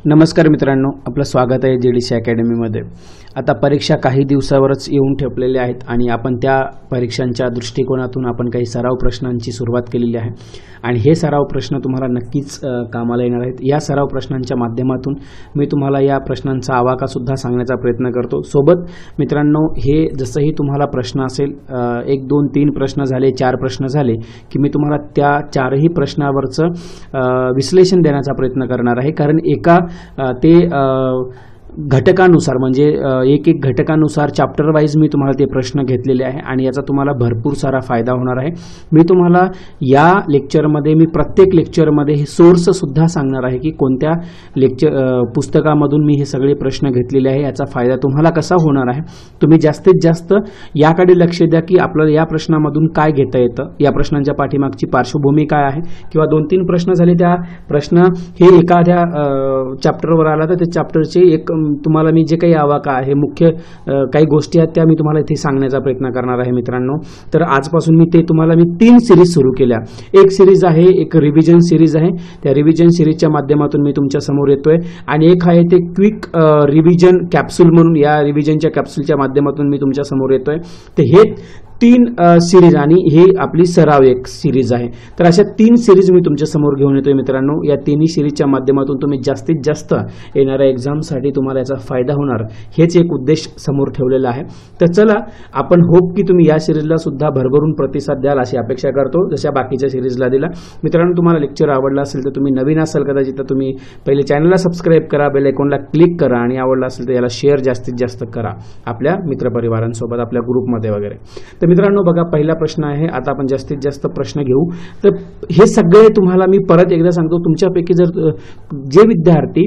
नमस्कार मित्रांनो, आपलं स्वागत आहे JDC अकॅडमीमध्ये। आता परीक्षा काही दिवसावरच येऊन ठेपलेल्या आहेत आणि आपण त्या परीक्षांच्या दृष्टिकोनातून आपण काही सराव प्रश्नांची सुरुवात केलेली आहे आणि हे सराव प्रश्न तुम्हाला नक्कीच कामाला येणार आहेत। या सराव प्रश्नांच्या माध्यमातून मी तुम्हाला या प्रश्नांचा आवाका सुद्धा सांगण्याचा प्रयत्न करतो। सोबत मित्रांनो, हे जसंही तुम्हाला प्रश्न असेल 1 2 3 प्रश्न झाले, 4 प्रश्न झाले की मी तुम्हाला त्या 4ही प्रश्नावरचं विश्लेषण देण्याचा प्रयत्न करणार आहे, कारण एका ते घटकानुसार म्हणजे एक घटकानुसार चॅप्टर वाइज मी तुम्हाला ते प्रश्न घेतलेले आहे आणि याचा तुम्हाला भरपूर सारा फायदा होणार आहे। मी तुम्हाला या लेक्चरमध्ये प्रत्येक लेक्चरमध्ये हे सोर्स सुद्धा सांगणार आहे की कोणत्या पुस्तकामधून मी हे सगळे प्रश्न घेतलेले आहे, याचा फायदा तुम्हाला कसा होणार आहे। तुम्ही जास्तीत जास्त याकडे लक्ष द्या की आपल्याला या प्रश्नामधून काय घेता येतं, या प्रश्नांच्या पाठीमागची पार्श्वभूमी काय आहे, किंवा 2 3 प्रश्न झाले त्या प्रश्न हे एखाद्या चॅप्टरवर आला तर त्या चॅप्टरचे एक तुम्हाला मी जे काही आवाका आहे, मुख्य काही गोष्टी आहेत त्या मी तुम्हाला इथे सांगण्याचा प्रयत्न करणार आहे मित्रांनो। तर आजपासून मी 3 सिरीज सुरू केल्या। एक सिरीज आहे, एक रिव्हिजन सिरीज आहे, त्या रिव्हिजन सिरीजच्या माध्यमातून मी तुमच्या समोर येतोय आणि एक आहे ते क्विक रिव्हिजन कॅप्सूल म्हणून, या रिव्हिजनच्या कॅप्सूलच्या माध्यमातून मी तुमच्या समोर येतोय। तर हे 3 सिरीज आणि हे आपली सराव एक सिरीज आहे। तर अशा 3 सिरीज मी तुमच्या समोर घेऊन येतोय मित्रांनो। या 3ही सिरीजच्या माध्यमातून तुम्ही जास्तीत जास्त येणाऱ्या एक्झामसाठी तुम्हाला याचा फायदा होणार, हेच एक उद्देश समोर ठेवलेला आहे। तर चला, आपण होप की तुम्ही या सिरीजला सुद्धा भरभरून प्रतिसाद द्याल अशी अपेक्षा करतो, जशा बाकीच्या सिरीजला दिला। मित्रांनो, तुम्हाला लेक्चर आवडला असेल तर तुम्ही नवीन असाल कदाचित तर तुम्ही पहिले चॅनलला सबस्क्राईब करा, बेल आयकॉनला क्लिक करा आणि आवडला असेल तर याला शेअर जास्तीत जास्त करा आपल्या मित्रपरिवारांसोबत, आपल्या ग्रुपमध्ये वगैरे। तर मित्रांनो बघा, पहिला प्रश्न आहे। आता आपण जास्तीत जास्त प्रश्न घेऊ। तर हे सगळे तुम्हाला मी परत एकदा सांगतो, तुमच्यापैकी जर जे विद्यार्थी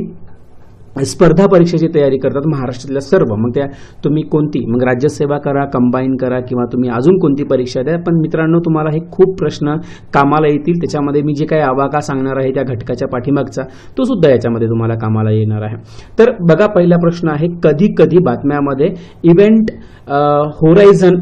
स्पर्धा परीक्षेची तयारी करतात महाराष्ट्रातल्या सर्व, मग त्या तुम्ही कोणती, मग राज्यसेवा करा, कंबाईन करा किंवा तुम्ही अजून कोणती परीक्षा द्या, पण मित्रांनो तुम्हाला हे खूप प्रश्न कामाला येतील। त्याच्यामध्ये मी जे काही आवाका सांगणार आहे त्या घटकाच्या पाठीमागचा तो सुद्धा याच्यामध्ये तुम्हाला कामाला येणार आहे। तर बघा, पहिला प्रश्न आहे, कधी कधी बातम्यामध्ये इव्हेंट होरायझन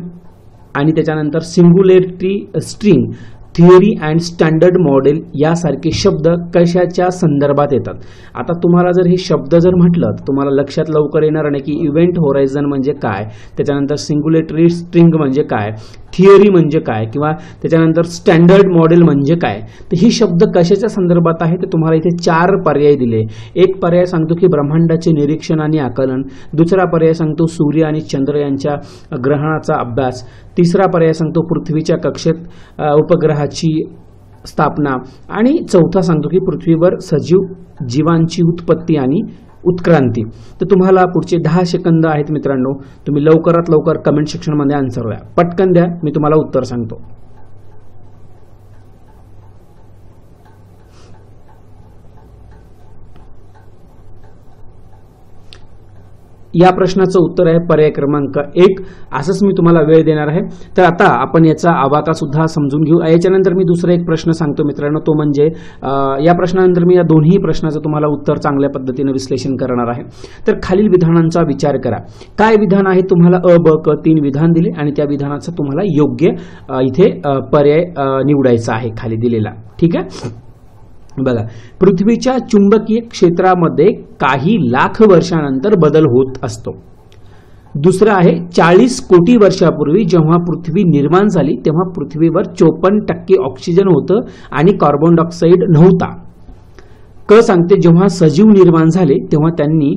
आणि त्याच्यानंतर singularity string theory and standard model यासारखे शब्द कशाच्या संदर्भात येतात। आता तुम्हाला जर हे शब्द जर म्हटलं तर तुम्हाला लक्षात लवकर येणार नाही की इव्हेंट होरायझन म्हणजे काय, त्याच्यानंतर सिंग्युलॅरिटी स्ट्रिंग म्हणजे काय, थिअरी म्हणजे काय, किंवा त्याच्यानंतर स्टँडर्ड मॉडेल म्हणजे काय। तर ही शब्द कशाच्या संदर्भात आहे ते तुम्हाला इथे 4 पर्याय दिले। एक पर्याय सांगतो की ब्रह्मांडाचे निरीक्षण आणि आकलन, दुसरा पर्याय सांगतो सूर्य आणि चंद्र यांच्या ग्रहणाचा अभ्यास, तिसरा पर्याय सांगतो पृथ्वीच्या कक्षेत उपग्रहाची स्थापना आणि चौथा सांगतो की पृथ्वीवर सजीव जीवांची उत्पत्ती आणि उत्क्रांती। तर तुम्हाला पुढचे 10 सेकंद आहेत मित्रांनो, तुम्ही लवकरात लवकर कमेंट सेक्शन मध्ये आन्सर द्या, पटकन द्या, मी तुम्हाला उत्तर सांगतो। या प्रश्नाचं उत्तर आहे पर्याय क्रमांक 1। असंच मी तुम्हाला वेळ देणार आहे। तर आता आपण याचा आवाका सुद्धा समजून घेऊ। याच्यानंतर मी दुसरा एक प्रश्न सांगतो मित्रांनो, तो म्हणजे या प्रश्नानंतर मी या दोन्ही प्रश्नाचं तुम्हाला उत्तर चांगल्या पद्धतीने विश्लेषण करणार आहे। तर खालील विधानांचा विचार करा। काय विधान आहे, तुम्हाला अ ब क 3 विधान दिले आणि त्या विधानाचा तुम्हाला योग्य इथे पर्याय निवडायचा आहे खाली दिलेला, ठीक आहे। बघा, पृथ्वीच्या चुंबकीय क्षेत्रामध्ये काही लाख वर्षानंतर बदल होत असतो। दुसरं आहे, 40 कोटी वर्षापूर्वी जेव्हा पृथ्वी निर्माण झाली तेव्हा पृथ्वीवर 54% ऑक्सिजन होतं आणि कार्बन डायऑक्साईड नव्हता। क सांगते, जेव्हा सजीव निर्माण झाले तेव्हा त्यांनी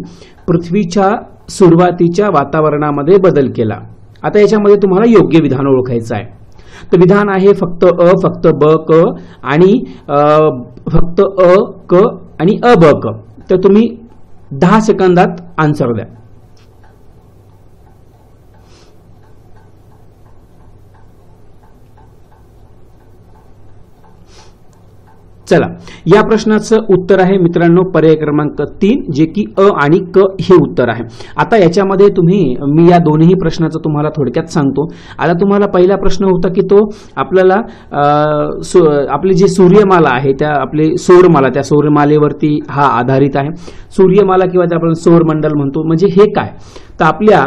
पृथ्वीच्या सुरुवातीच्या वातावरणामध्ये बदल केला। आता याच्यामध्ये तुम्हाला योग्य विधान ओळखायचं आहे। तर विधान आहे फक्त अ, फक्त ब क आणि फक्त अ क आणि अ ब क। तर तुम्ही 10 सेकंदात आन्सर द्या। चला, या प्रश्नाचं उत्तर आहे मित्रांनो पर्याय क्रमांक 3, जे की अ आणि क हे उत्तर आहे। आता याच्यामध्ये मी या दोन्ही प्रश्नाचं तुम्हाला थोडक्यात सांगतो। आता तुम्हाला पहिला प्रश्न होता की तो आपल्याला आपली जी सूर्यमाला आहे त्या आपले सौरमाला, त्या सौरमालेवरती हा आधारित आहे। सूर्यमाला किंवा जे आपण सौरमंडल म्हणतो, म्हणजे हे काय, तर आपल्या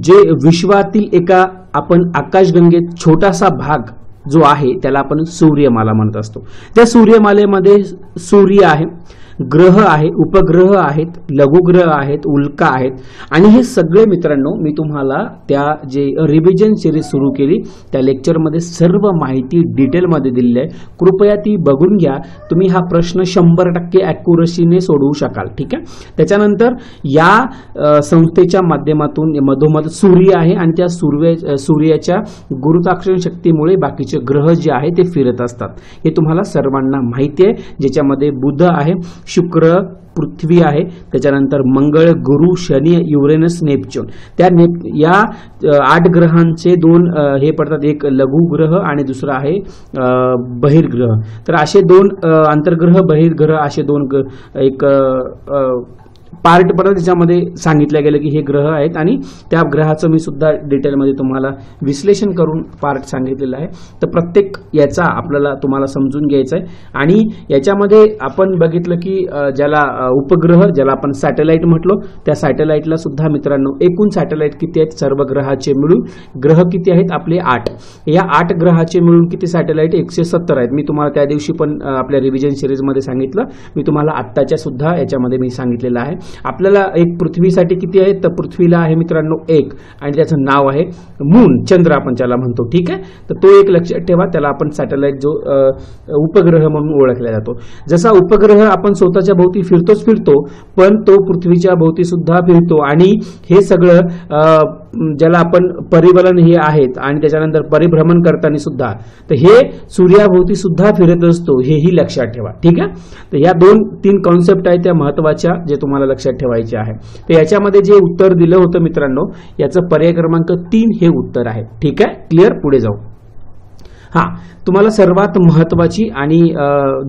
जे विश्वातील एका आपण आकाशगंगेत छोटासा भाग जो आहे त्याला आपण सूर्यमाला म्हणत असतो। त्या सूर्यमालेमध्ये सूर्य आहे, ग्रह आहे, उपग्रह आहेत, लघुग्रह आहेत, उल्का आहेत आणि हे सगळे मित्रांनो मी तुम्हाला त्या जे रिव्हिजन सिरीज सुरू केली त्या लेक्चरमध्ये सर्व माहिती डिटेलमध्ये दिलेली आहे. कृपया ती बघून घ्या. तुम्ही हा प्रश्न 100% ॲक्युरसीने सोडवू शकाल. ठीक आहे. त्याच्यानंतर या संस्थेच्या माध्यमातून मधोमध सूर्य आहे आणि त्या सूर्याच्या गुरुत्वाकर्षण शक्तीमुळे बाकीचे ग्रह जे आहे ते फिरत असतात. हे तुम्हाला सर्वांना माहिती आहे. ज्याच्यामध्ये बुध आहे, शुक्र, पृथ्वी आहे, त्याच्यानंतर मंगळ, गुरु, शनी, युरेनस, नेपच्यून या 8 ग्रहांचे 2 हे पडतात. एक लघुग्रह आणि दुसरा आहे बहिर्ग्रह. तर असे 2 आंतरग्रह बहिर्ग्रह असे 2 एक पार्ट पडतात. त्याच्यामध्ये सांगितलं गेलं की हे ग्रह आहेत आणि त्या ग्रहाचं मी सुद्धा डिटेलमध्ये तुम्हाला विश्लेषण करून पार्ट सांगितलेलं आहे. तर प्रत्येक याचा आपल्याला तुम्हाला समजून घ्यायचा आहे. आणि याच्यामध्ये आपण बघितलं की ज्याला उपग्रह ज्याला आपण सॅटेलाइट म्हटलो त्या सॅटेलाइटला सुद्धा मित्रांनो एकूण सॅटेलाइट किती आहेत सर्व ग्रहाचे मिळून ग्रह किती आहेत आपले 8. या 8 ग्रहाचे मिळून किती सॅटेलाइट 170 आहेत. मी तुम्हाला त्या दिवशी पण आपल्या रिव्हिजन सिरीजमध्ये सांगितलं. मी तुम्हाला आत्ताच्या सुद्धा याच्यामध्ये मी सांगितलेलं आहे. आपल्याला एक पृथ्वीसाठी किती आहे तर पृथ्वीला आहे मित्रांनो 1 आणि त्याचं नाव आहे मून, चंद्र आपण त्याला म्हणतो. ठीक आहे. तर तो एक लक्षात ठेवा. त्याला आपण सॅटेलाइट जो उपग्रह म्हणून ओळखला जातो. जसा उपग्रह आपण स्वतःच्या भोवती फिरतो पण तो पृथ्वीच्या भोवती सुद्धा फिरतो आणि हे सगळं ज्याला आपण परिवलन हे आहेत आणि त्याच्यानंतर परिभ्रमण करताना सुद्धा तर हे सूर्याभोवती सुद्धा फिरत असतो. हेही लक्षात ठेवा. ठीक आहे. तर या 2-3 कॉन्सेप्ट आहेत त्या महत्वाच्या जे तुम्हाला लक्षात ठेवायचे आहे. तर याच्यामध्ये जे उत्तर दिलं होतं मित्रांनो याचं पर्याय क्रमांक 3 हे उत्तर आहे. ठीक आहे. क्लिअर. पुढे जाऊ. तुम्हाला सर्वात महत्वाची आणि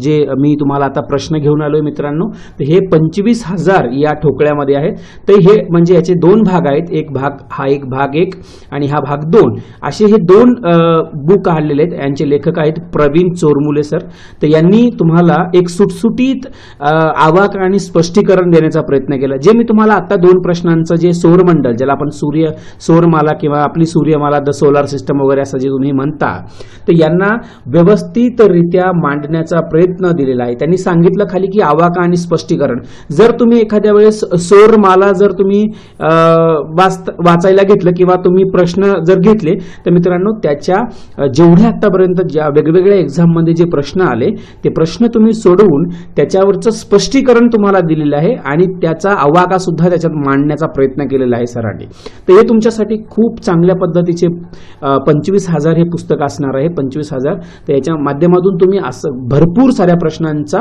जे मी तुम्हाला आता प्रश्न घेऊन आलोय मित्रांनो तर हे 25,000 या ठोकळ्यामध्ये आहेत. तर हे म्हणजे याचे 2 भाग आहेत. एक भाग 1 आणि हा भाग 2 असे हे 2 बुक काढलेले आहेत. यांचे लेखक आहेत प्रवीण चोरमुले सर. तर यांनी तुम्हाला एक सुटसुटीत आवाक आणि स्पष्टीकरण देण्याचा प्रयत्न केला. जे मी तुम्हाला आता 2 प्रश्नांचं जे सौरमंडल ज्याला आपण सौरमाला किंवा आपली सूर्यमाला द सोलार सिस्टम वगैरे असं जे तुम्ही म्हणता तर यांना व्यवस्थितरित्या मांडण्याचा प्रयत्न दिलेला आहे. त्यांनी सांगितलं खाली की आवाका आणि स्पष्टीकरण. जर तुम्ही एखाद्या वेळेस सौरमाला जर तुम्ही वाचायला घेतलं किंवा तुम्ही प्रश्न जर घेतले तर मित्रांनो त्याच्या जेवढ्या आतापर्यंत ज्या वेगवेगळ्या एक्झाम मध्ये जे प्रश्न आले ते प्रश्न तुम्ही सोडवून त्याच्यावरचं स्पष्टीकरण तुम्हाला दिलेलं आहे आणि त्याचा आवाका सुद्धा त्याच्यात मांडण्याचा प्रयत्न केलेला आहे सरांनी. तर हे तुमच्यासाठी खूप चांगल्या पद्धतीचे 25,000 हे पुस्तक असणार आहे. 25,000. तर याच्या माध्यमातून तुम्ही असं भरपूर साऱ्या प्रश्नांचा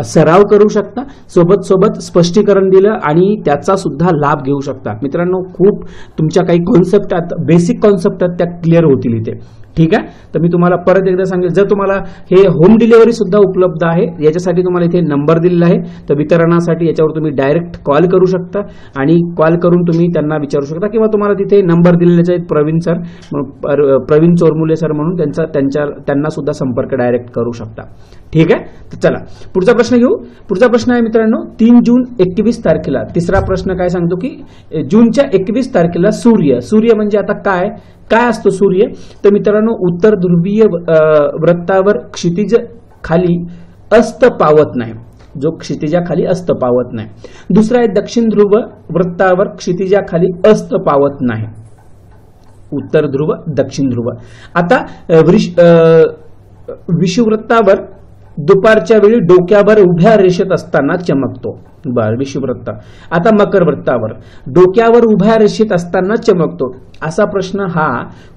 सराव करू शकता. सोबत स्पष्टीकरण दिलं आणि त्याचा सुद्धा लाभ घेऊ शकता. मित्रांनो खूप तुमच्या काही कॉन्सेप्ट बेसिक कॉन्सेप्ट त्या क्लिअर होतील इथे. ठीक आहे. तर मी तुम्हाला परत एकदा सांगेल जर तुम्हाला हे होम डिलिव्हरी सुद्धा उपलब्ध आहे. याच्यासाठी तुम्हाला इथे नंबर दिलेला आहे. तर वितरणासाठी याच्यावर तुम्ही डायरेक्ट कॉल करू शकता आणि कॉल करून तुम्ही त्यांना विचारू शकता किंवा तुम्हाला तिथे नंबर दिलेलेच आहेत प्रवीण चोरमुले सर म्हणून त्यांना सुद्धा संपर्क डायरेक्ट करू शकता. ठीक आहे. तर चला पुढचा प्रश्न घेऊ. पुढचा प्रश्न आहे मित्रांनो 3 जून 21 तारखेला. तिसरा प्रश्न काय सांगतो की जूनच्या 21 तारखेला सूर्य म्हणजे आता काय असतो सूर्य. तर मित्रांनो उत्तर ध्रुवीय वृत्तावर क्षितिज खाली अस्त पावत नाही. जो क्षितिजाखाली अस्त पावत नाही. दुसरा आहे दक्षिण ध्रुव वृत्तावर क्षितिजाखाली अस्त पावत नाही. उत्तर ध्रुव दक्षिण ध्रुव. आता विषुववृत्तावर दुपारच्या वेळी डोक्यावर उभ्या रेषेत असताना चमकतो. विषुववृत्त. आता मकर वृत्तावर डोक्यावर उभ्या रेषेत असताना चमकतो. असा प्रश्न हा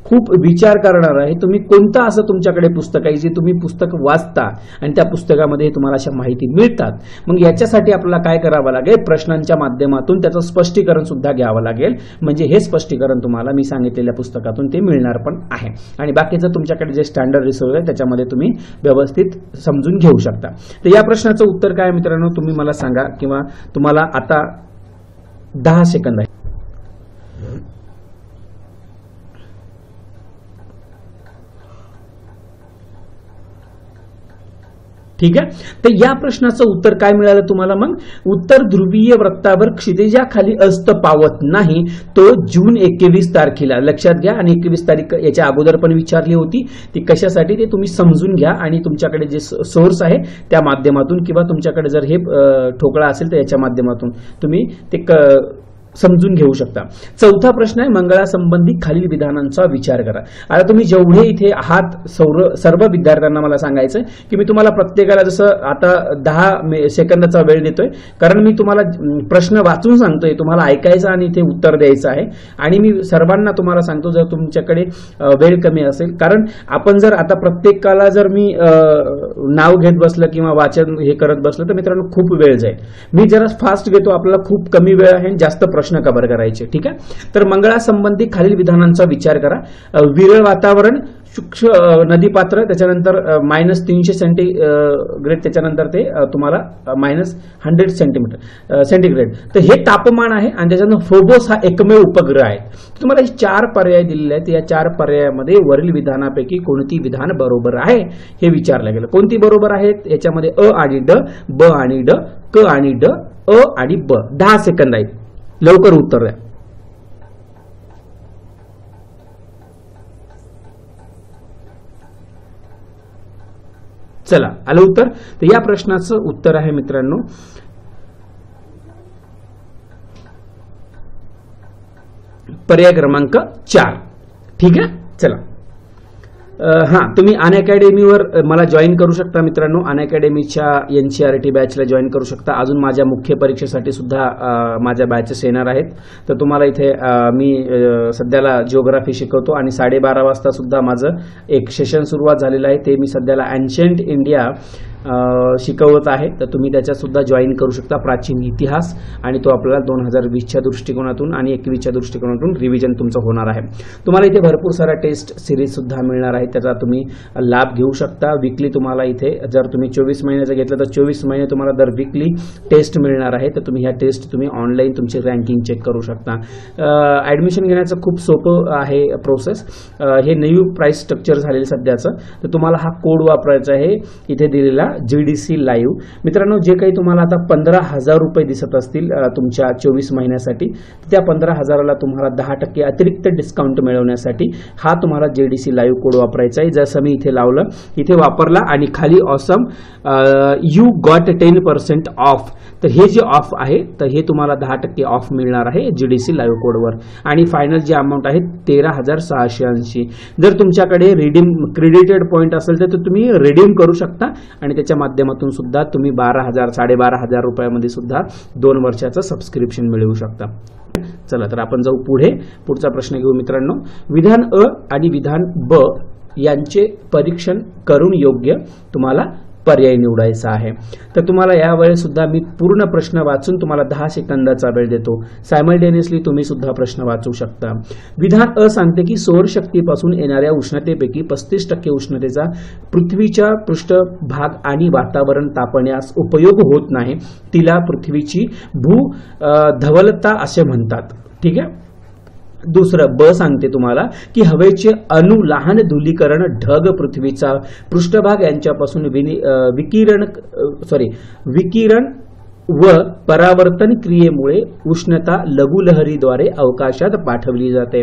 खूप विचार करणार आहे. तुम्ही कोणतं असं तुमच्याकडे पुस्तक आहे जे तुम्ही पुस्तक वाचता आणि त्या पुस्तकामध्ये तुम्हाला अशा माहिती मिळतात. मग याच्यासाठी आपल्याला काय करावं लागेल प्रश्नांच्या माध्यमातून त्याचं स्पष्टीकरण सुद्धा घ्यावं लागेल. म्हणजे हे स्पष्टीकरण तुम्हाला मी सांगितलेल्या पुस्तकातून ते मिळणार पण आहे आणि बाकीचं तुमच्याकडे जे स्टँडर्ड रिसोर्स आहे त्याच्यामध्ये तुम्ही व्यवस्थित समजून घेऊ शकता. तर या प्रश्नाचं उत्तर काय मित्रांनो तुम्ही मला सांगा किंवा तुम्हाला आता 10 सेकंद आहे. ठीक आहे. तर या प्रश्नाचं उत्तर काय मिळालं तुम्हाला? मग उत्तर ध्रुवीय वृत्तावर क्षितिजाखाली अस्त पावत नाही तो जून 21 तारखेला. लक्षात घ्या. आणि 21 तारीख याच्या अगोदर पण विचारली होती. ती कशासाठी ते तुम्ही समजून घ्या आणि तुमच्याकडे जे सोर्स आहे त्या माध्यमातून किंवा तुमच्याकडे जर हे ठोकळा असेल तर याच्या माध्यमातून तुम्ही ते समजून घेऊ शकता. चौथा प्रश्न आहे मंगळासंबंधी खालील विधानांचा विचार करा. आता तुम्ही जेवढे इथे आहात सर्व विद्यार्थ्यांना मला सांगायचं की मी तुम्हाला प्रत्येकाला जसं आता 10 सेकंदाचा वेळ देतोय, कारण मी तुम्हाला प्रश्न वाचून सांगतोय, तुम्हाला ऐकायचं आणि इथे उत्तर द्यायचं आहे. आणि मी सर्वांना तुम्हाला सांगतो जर तुमच्याकडे वेळ कमी असेल, कारण आपण जर आता प्रत्येकाला जर मी नाव घेत बसलं किंवा वाचन हे करत बसलं तर मित्रांनो खूप वेळ जाईल. मी जरा फास्ट घेतो, आपल्याला खूप कमी वेळ आहे, जास्त प्रश्न कव्हर करायचे. ठीक आहे. तर मंगळासंबंधी खालील विधानांचा विचार करा. विरळ वातावरण, शुष्क नदीपात्र, त्याच्यानंतर -300 सेंटीग्रेड, त्याच्यानंतर ते तुम्हाला -100 सेंटीग्रेड. तर हे तापमान आहे आणि त्याच्यानंतर फोबोस हा एकमेव उपग्रह आहे. तुम्हाला 4 पर्याय दिलेले आहेत. या 4 पर्यायामध्ये वरील विधानापैकी कोणती विधान बरोबर आहे हे विचारलं गेलं. कोणती बरोबर आहेत? याच्यामध्ये अ आणि ड, ब आणि ड, क आणि ड, अ आणि ब. 10 सेकंद आहेत, लवकर उत्तर द्या. चला, आलं उत्तर. तर या प्रश्नाचं उत्तर आहे मित्रांनो पर्याय क्रमांक 4. ठीक आहे. चला, हां, तुम्ही अनअकॅडमीवर मला जॉईन करू शकता मित्रांनो. अनअकॅडमीच्या NCERT बॅचला जॉईन करू शकता. अजून माझ्या मुख्य परीक्षेसाठी सुद्धा माझ्या बॅचेस येणार आहेत. तर तुम्हाला इथे मी सध्याला जिओग्राफी शिकवतो आणि 12:30 वाजता सुद्धा माझं एक सेशन सुरुवात झालेलं आहे. ते मी सध्याला एन्शियंट इंडिया शिकवत आहे. तर तुम्ही त्याच्यात सुद्धा जॉईन करू शकता. प्राचीन इतिहास, आणि तो आपल्याला 2020च्या दृष्टिकोनातून आणि 21च्या दृष्टिकोनातून रिव्हिजन तुमचं होणार आहे. तुम्हाला इथे भरपूर सारा टेस्ट सिरीज सुद्धा मिळणार आहे, त्याचा तुम्ही लाभ घेऊ शकता. वीकली तुम्हाला इथे जर तुम्ही 24 महिन्याचं घेतलं तर 24 महिने तुम्हाला दर वीकली टेस्ट मिळणार आहे. तर तुम्ही ह्या टेस्ट तुम्ही ऑनलाईन तुमची रँकिंग चेक करू शकता. ॲडमिशन घेण्याचं खूप सोपं आहे प्रोसेस. हे न्यू प्राइस स्ट्रक्चर झालेलं सध्याचं. तर तुम्हाला हा कोड वापरायचा आहे इथे दिलेला GDC लाईव्ह. मित्रांनो, जे काही तुम्हाला आता 15,000 रुपये दिसत असतील तुमच्या 24 महिन्यासाठी, त्या 15,000ला तुम्हाला 10% अतिरिक्त डिस्काउंट मिळवण्यासाठी हा तुम्हाला GDC लाईव्ह कोड वापरायचा आहे. जसं मी इथे लावलं, इथे वापरला आणि खाली ऑसम यू गॉट 10% ऑफ. तर हे जे ऑफ आहे तर हे तुम्हाला 10% ऑफ मिळणार आहे GDC लाईव्ह कोडवर. आणि फायनल जे अमाऊंट आहे 13,680. जर तुमच्याकडे रिडीम क्रेडिटेड पॉईंट असेल तर तुम्ही रिडीम करू शकता आणि त्याच्या माध्यमातून सुद्धा तुम्ही 12,000 12,500 रुपयामध्ये सुद्धा 2 वर्षाचं सबस्क्रिप्शन मिळवू शकता. चला, तर आपण जाऊ पुढे. पुढचा प्रश्न घेऊ मित्रांनो. विधान अ आणि विधान ब यांचे परीक्षण करून योग्य तुम्हाला पर्याय निवडायचा आहे. तर तुम्हाला यावेळेस सुद्धा मी पूर्ण प्रश्न वाचून तुम्हाला 10 सेकंदाचा वेळ देतो. सायमल्टेनियसली तुम्ही सुद्धा प्रश्न वाचू शकता. विधान अ सांगते की सौरशक्तीपासून येणाऱ्या उष्णतेपैकी 35% उष्णतेचा पृथ्वीच्या पृष्ठभाग आणि वातावरण तापण्यास उपयोग होत नाही. तिला पृथ्वीची धवलता असे म्हणतात. ठीक आहे. दुसरं ब सांगते तुम्हाला की हवेचे अणु, लहान धूलीकरण, ढग, पृथ्वीचा पृष्ठभाग यांच्यापासून विकिरण व परावर्तन क्रियेमुळे उष्णता लघुलहरीद्वारे अवकाशात पाठवली जाते.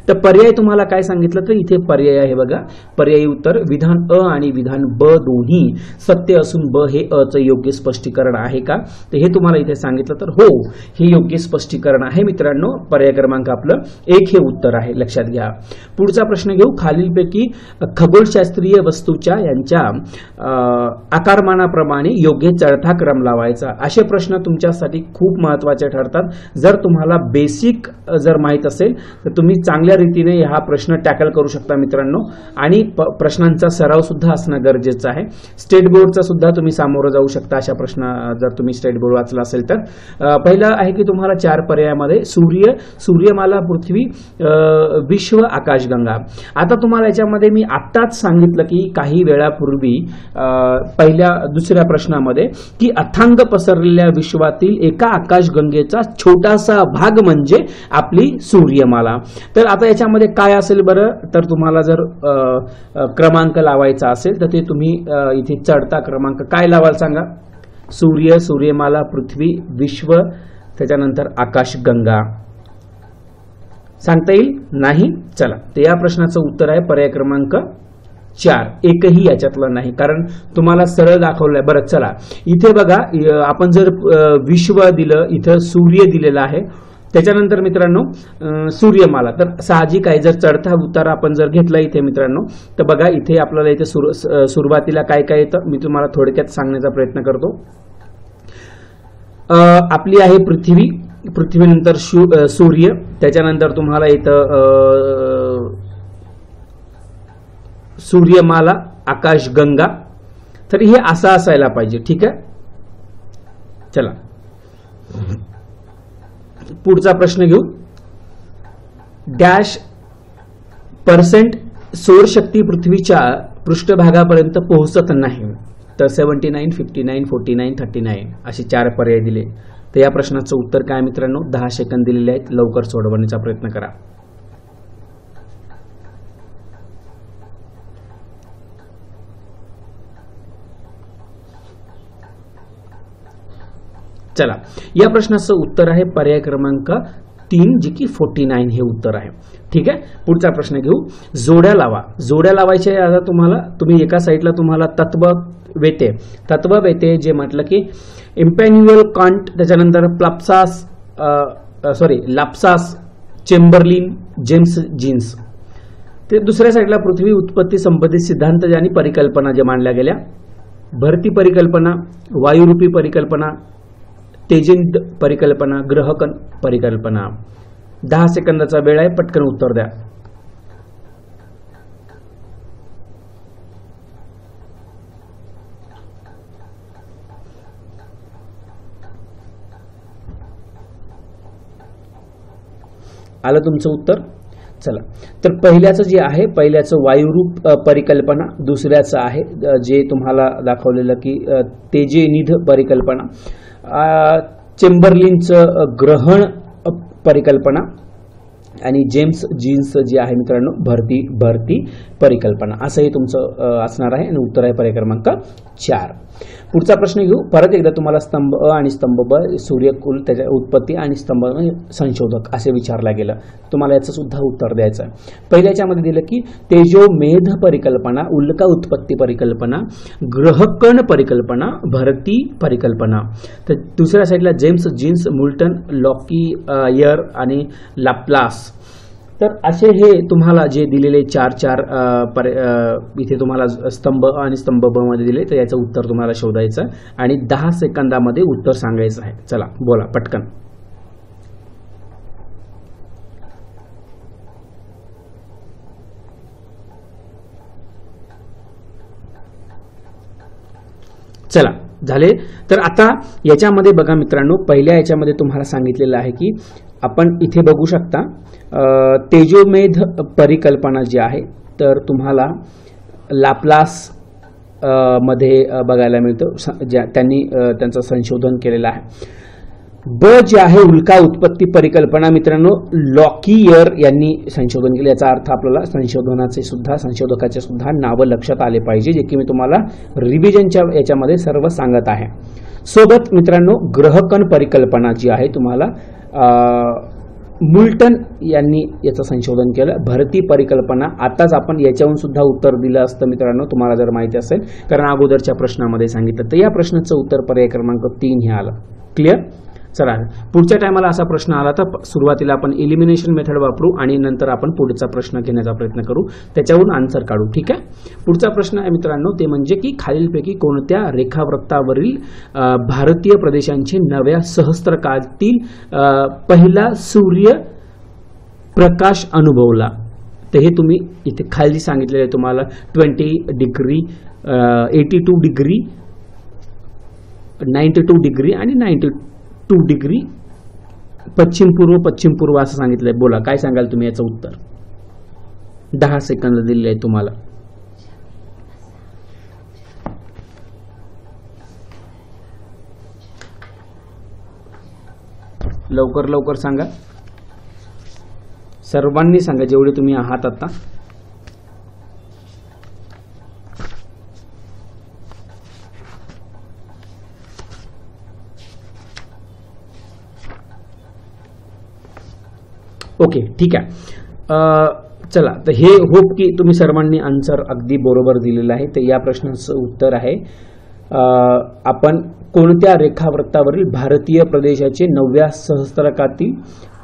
तर पर्याय तुम्हाला काय सांगितलं तर इथे पर्याय आहे बघा. पर्यायी उत्तर विधान अ आणि विधान ब दोन्ही सत्य असून ब हे अ चं योग्य स्पष्टीकरण आहे का, तर हे तुम्हाला इथे सांगितलं तर हो, हे योग्य स्पष्टीकरण आहे मित्रांनो. पर्याय क्रमांक आपलं 1 हे उत्तर आहे, लक्षात घ्या. पुढचा प्रश्न घेऊ. खालीलपैकी खगोलशास्त्रीय वस्तूच्या यांच्या आकारमानाप्रमाणे योग्य चढता क्रम लावायचा. असे प्रश्न तुमच्यासाठी खूप महत्त्वाचे ठरतात. जर तुम्हाला बेसिक जर माहित असेल तर तुम्ही चांगल्या रीतीने हा प्रश्न टॅकल करू शकता मित्रांनो. आणि प्रश्नांचा सराव सुद्धा असणं गरजेचं आहे. स्टेट बोर्डचा सुद्धा तुम्ही सामोरं जाऊ शकता अशा प्रश्न जर तुम्ही स्टेट बोर्ड वाचला असेल तर. पहिला आहे की तुम्हाला 4 पर्यायामध्ये सूर्य, सूर्यमाला, पृथ्वी, विश्व, आकाशगंगा. आता तुम्हाला याच्यामध्ये मी आत्ताच सांगितलं की काही वेळापूर्वी दुसऱ्या प्रश्नामध्ये की अथांग पसरलेल्या असलेल्या विश्वातील एका आकाशगंगेचा छोटासा भाग म्हणजे आपली सूर्यमाला. तर आता याच्यामध्ये काय असेल बरं, तर तुम्हाला जर क्रमांक लावायचा असेल तर ते तुम्ही इथे चढता क्रमांक काय लावाल सांगा. सूर्य, सूर्यमाला, पृथ्वी, विश्व, त्याच्यानंतर आकाशगंगा. सांगता येईल नाही. चला, तर या प्रश्नाचं उत्तर आहे पर्याय क्रमांक 4. एकही याच्यातलं नाही, कारण तुम्हाला सरळ दाखवलंय. बरं चला, इथे बघा आपण जर विश्व दिलं, इथं सूर्य दिलेला आहे, त्याच्यानंतर मित्रांनो सूर्यमाला. तर साहजिक आहे, जर चढता उतार आपण जर घेतला इथे मित्रांनो, तर बघा इथे आपल्याला इथे सुरुवातीला काय काय येतं मी तुम्हाला थोडक्यात सांगण्याचा प्रयत्न करतो. आपली आहे पृथ्वी, पृथ्वीनंतर सूर्य, त्याच्यानंतर तुम्हाला इथं सूर्यमाला, आकाशगंगा. तर हे असं असायला पाहिजे. ठीक आहे, चला पुढचा प्रश्न घेऊ. डॅश % सौरशक्ती पृथ्वीच्या पृष्ठभागापर्यंत पोहोचत नाही. तर 79, 59, 49, 39 असे 4 पर्याय दिले. तर या प्रश्नाचं उत्तर काय मित्रांनो, 10 सेकंद दिलेले आहेत, लवकर सोडवण्याचा प्रयत्न करा. चला, या प्रश्नाचं उत्तर आहे पर्याय क्रमांक 3, जे की 49 हे उत्तर आहे. ठीक आहे, पुढचा प्रश्न घेऊ. जोड्या लावा. जोड्या लावायचे आता तुम्ही एका साईडला तुम्हाला तत्ववेते जे म्हटलं की इम्पॅन्युअल कांट, त्याच्यानंतर लाप्सास, चेंबरलिन, जेम्स जीन्स. ते दुसऱ्या साईडला पृथ्वी उत्पत्ती संबंधित सिद्धांत आणि परिकल्पना जे मांडल्या गेल्या. भरती परिकल्पना, वायुरूपी परिकल्पना, तेजिंद परिकल्पना, ग्रहकण परिकल्पना. 10 सेकंदाचा वेळ आहे, पटकन उत्तर द्या. आलं तुमचं उत्तर. चला, तर पहिल्याचं जे आहे, पहिल्याचं वायुरूप परिकल्पना, दुसऱ्याचं आहे जे तुम्हाला दाखवलेलं की तेजेनिध परिकल्पना, चेंबरलिनचं ग्रहण परिकल्पना आणि जेम्स जीन्स जे आहे मित्रांनो भरती परिकल्पना. असंही तुमचं असणार आहे आणि उत्तर आहे पर्याय क्रमांक 4. पुढचा प्रश्न घेऊ. परत एकदा तुम्हाला स्तंभ अ आणि स्तंभ ब, सूर्यकुल, त्याच्या उत्पत्ती आणि स्तंभ संशोधक असे विचारला गेलं. तुम्हाला याचं सुद्धा उत्तर द्यायचं आहे. पहिल्याच्यामध्ये दिलं की तेजोमेध परिकल्पना, उल्का उत्पत्ती परिकल्पना, ग्रहकण परिकल्पना, भरती परिकल्पना. तर दुसऱ्या साईडला जेम्स जीन्स, मुल्टन, लॉकीयर आणि लाप्लास. तर असे हे तुम्हाला जे दिलेले 4 इथे तुम्हाला स्तंभ आणि स्तंभ ब मध्ये दिले. तर याचं उत्तर तुम्हाला शोधायचं आणि 10 सेकंदामध्ये उत्तर सांगायचं आहे. चला बोला पटकन. चला झाले. तर आता याच्यामध्ये बघा मित्रांनो, पहिल्या याच्यामध्ये तुम्हाला सांगितलेलं आहे की आपण इथे बघू शकता तेजोमेध परिकल्पना जी आहे, तर तुम्हाला लाप्लास मध्ये बघायला मिळतं, त्यांनी त्यांचं संशोधन केलेलं आहे. ब जे आहे उल्का उत्पत्ती परिकल्पना मित्रांनो लॉकीयर यांनी संशोधन केले. याचा अर्थ आपल्याला संशोधकाचे सुद्धा नावं लक्षात आले पाहिजे, जे की मी तुम्हाला रिव्हिजनच्या याच्यामध्ये सर्व सांगत आहे. सोबत मित्रांनो ग्रहकण परिकल्पना जी आहे तुम्हाला मुल्टन यांनी याचं संशोधन केलं. भरती परिकल्पना आताच आपण याच्याहून सुद्धा उत्तर दिलं असतं मित्रांनो, तुम्हाला जर माहिती असेल, कारण अगोदरच्या प्रश्नामध्ये सांगितलं. तर या प्रश्नाचं उत्तर पर्याय क्रमांक 3 हे आलं. क्लिअर. चला पुढच्या टायमाला असा प्रश्न आला तर सुरुवातीला आपण एलिमिनेशन मेथड वापरू आणि नंतर आपण पुढचा प्रश्न घेण्याचा प्रयत्न करू, त्याच्यावरून आन्सर काढू. ठीक आहे. पुढचा प्रश्न आहे मित्रांनो, ते म्हणजे की खालीलपैकी कोणत्या रेखावृत्तावरील भारतीय प्रदेशांचे नव्या सहस्त्रकाळातील पहिला सूर्य प्रकाश अनुभवला. तर हे तुम्ही इथे खाली सांगितलेले आहे तुम्हाला 20 डिग्री, 82 डिग्री, 92 डिग्री आणि 92 डिग्री पश्चिम पूर्व असं सांगितलंय. बोला काय सांगाल तुम्ही याचं उत्तर. 10 सेकंद दिलेले आहे तुम्हाला. लवकर लवकर सांगा, सर्वांनी सांगा जेवढे तुम्ही आहात आता. ओके, ठीक आहे. चला, तर हे होप की तुम्ही सर्वांनी आन्सर अगदी बरोबर दिलेलं आहे. तर या प्रश्नाचं उत्तर आहे, आपण कोणत्या रेखावृत्तावरील भारतीय प्रदेशाचे 9व्या सहस्त्रकातील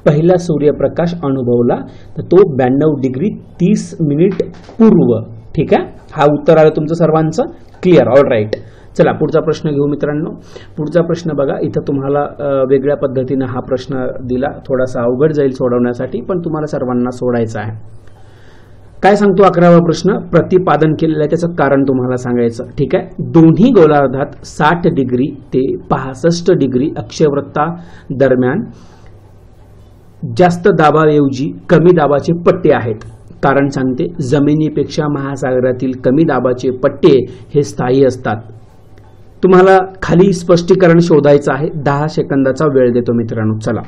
पहिला सूर्यप्रकाश अनुभवला? तर तो 92 डिग्री 30 मिनिट पूर्व. ठीक आहे, हा उत्तर आलं तुमचं सर्वांचं. Clear, all right. चला पुढचा प्रश्न घेऊ मित्रांनो. पुढचा प्रश्न बघा, इथं तुम्हाला वेगळ्या पद्धतीने हा प्रश्न दिला, थोडासा अवघड जाईल सोडवण्यासाठी, पण तुम्हाला सर्वांना सोडायचा आहे. काय सांगतो 11वा प्रश्न? प्रतिपादन केलेलं आहे त्याचं कारण तुम्हाला सांगायचं. ठीक आहे, दोन्ही गोलार्धात 60 डिग्री ते 65 डिग्री अक्षवृत्ता दरम्यान जास्त दाबाऐवजी कमी दाबाचे पट्टे आहेत. कारण सांगते, जमिनीपेक्षा महासागरातील कमी दाबाचे पट्टे हे स्थायी असतात. तुम्हाला खाली स्पष्टीकरण शोधायचं आहे. 10 सेकंदाचा वेळ देतो मित्रांनो. चला,